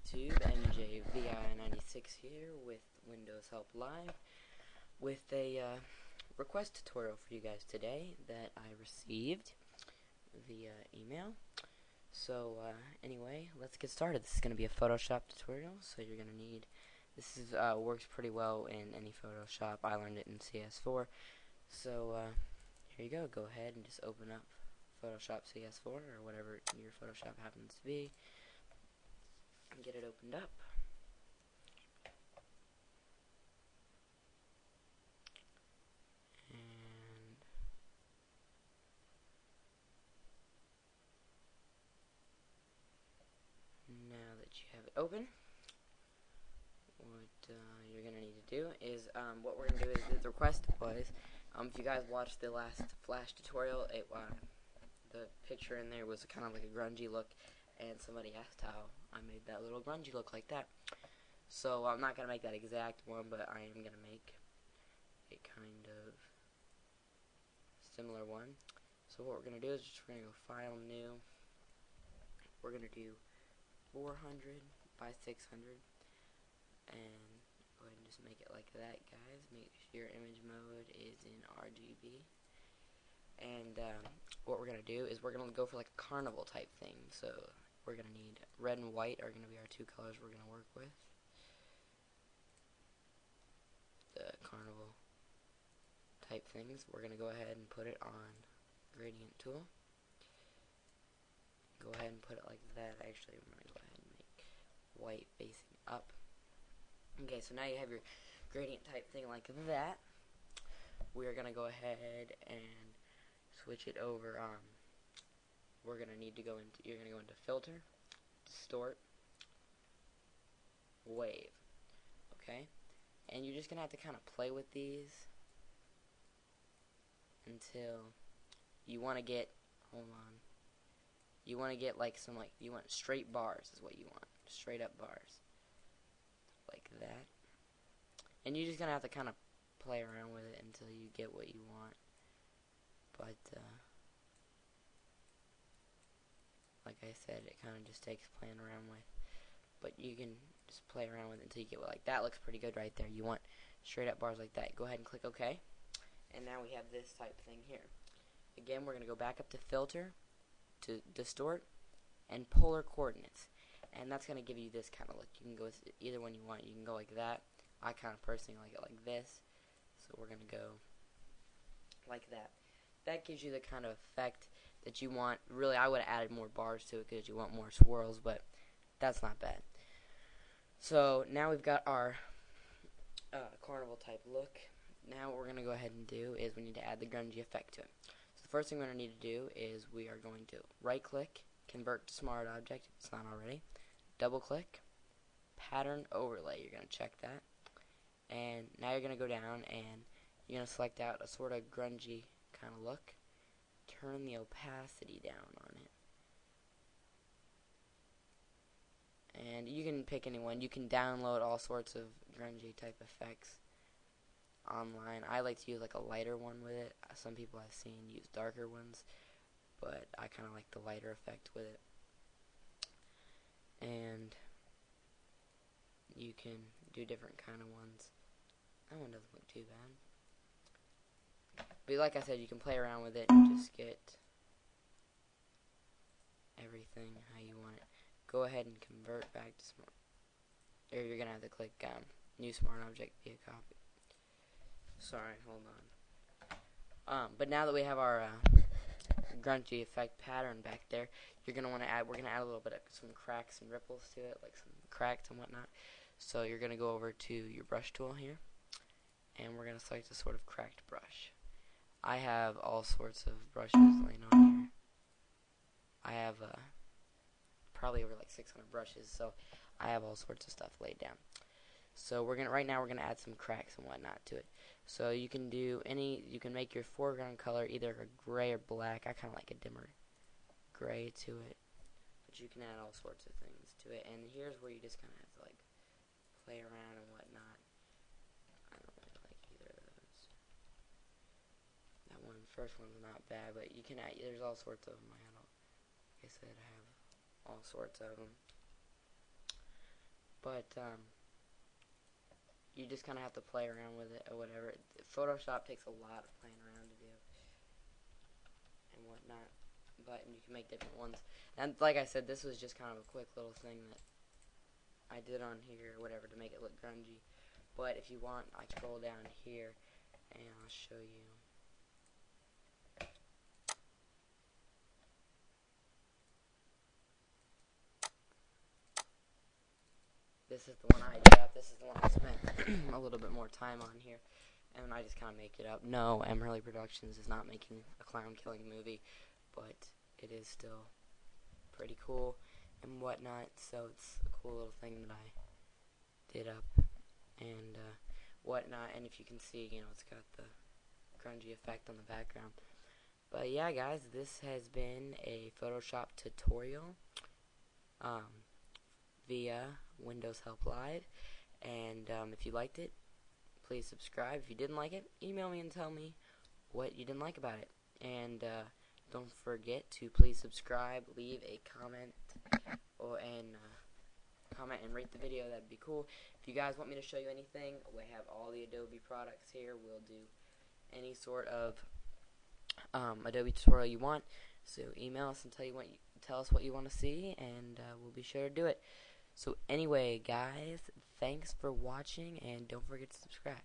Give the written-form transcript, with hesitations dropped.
YouTube, MJVI96 here with Windows Help Live with a request tutorial for you guys today that I received via email. So anyway, let's get started. This is going to be a Photoshop tutorial, so you're going to need, this is works pretty well in any Photoshop. I learned it in CS4. So here you go ahead and just open up Photoshop CS4 or whatever your Photoshop happens to be and get it opened up. And now that you have it open, what you're going to need to do is, what we're going to do is, the request was, if you guys watched the last Flash tutorial, the picture in there was kind of like a grungy look, and somebody asked how I made that little grungy look like that. So I'm not going to make that exact one, but I am going to make a kind of similar one. So what we're going to do is we're going to go File, New. We're going to do 400 by 600, and go ahead and just make it like that, guys. Make sure your image mode is in RGB. And what we're going to do is we're going to go for like a carnival type thing. So we're going to need red and white are going to be our two colors we're going to work with. The carnival type things, we're going to go ahead and put it on gradient tool. Go ahead and put it like that. Actually, I'm going to go ahead and make white facing up. Okay, so now you have your gradient type thing like that. We're going to go ahead and switch it over. We're going to need to go into, you're going to go into Filter, Distort, Wave. Okay? And you're just going to have to kind of play with these until you want to get, hold on, you want to get like some, like, you want straight bars is what you want. Straight up bars. Like that. And you're just going to have to kind of play around with it until you get what you want. But, like I said, it kind of just takes playing around with. But you can just play around with it until you get, like, that looks pretty good right there. You want straight up bars like that. Go ahead and click OK. And now we have this type thing here. Again, we're going to go back up to Filter, to Distort, and Polar Coordinates. And that's going to give you this kind of look. You can go with either one you want. You can go like that. I kind of personally like it like this. So we're going to go like that. That gives you the kind of effect that you want. Really, I would have added more bars to it because you want more swirls, but that's not bad. So now we've got our carnival type look. Now what we're going to go ahead and do is we need to add the grungy effect to it. So the first thing we're going to need to do is we are going to right click, convert to smart object if it's not already, double click, pattern overlay, you're going to check that, and now you're going to go down and you're going to select out a sort of grungy kind of look. Turn the opacity down on it. And you can pick any one. You can download all sorts of grungy type effects online. I like to use like a lighter one with it. Some people I've seen use darker ones, but I kind of like the lighter effect with it. And you can do different kind of ones. That one doesn't look too bad. But like I said, you can play around with it and just get everything how you want it. Go ahead and convert back to smart. Or you're going to have to click New Smart Object via copy. Sorry, hold on. But now that we have our grungy effect pattern back there, you're going to want to add, we're going to add a little bit of some cracks and ripples to it, like some cracks and whatnot. So you're going to go over to your brush tool here, and we're going to select a sort of cracked brush. I have all sorts of brushes laying on here. I have probably over like 600 brushes, so I have all sorts of stuff laid down. So right now we're gonna add some cracks and whatnot to it. So you can do you can make your foreground color either a gray or black. I kind of like a dimmer gray to it, but you can add all sorts of things to it. And here's where you just kind of have to like play around and whatnot. I don't really like either of those. That one, first one's not bad, but you can add, there's all sorts of them. Like I said, I have all sorts of them. But you just kind of have to play around with it or whatever. Photoshop takes a lot of playing around to do and whatnot, but you can make different ones. And like I said, this was just kind of a quick little thing that I did on here or whatever to make it look grungy. But if you want, I scroll down here and I'll show you. This is the one I did up. This is the one I spent a little bit more time on here. And I just kind of make it up. No, Emerly Productions is not making a clown killing movie, but it is still pretty cool and whatnot. So it's a cool little thing that I did up and whatnot. And if you can see, you know, it's got the grungy effect on the background. But yeah, guys, this has been a Photoshop tutorial via Windows Help Live. And if you liked it, please subscribe. If you didn't like it, email me and tell me what you didn't like about it. And don't forget to please subscribe, leave a comment, comment and rate the video. That'd be cool. If you guys want me to show you anything, we have all the Adobe products here. We'll do any sort of Adobe tutorial you want. So email us and tell us what you want to see, and we'll be sure to do it. So anyway, guys, thanks for watching, and don't forget to subscribe.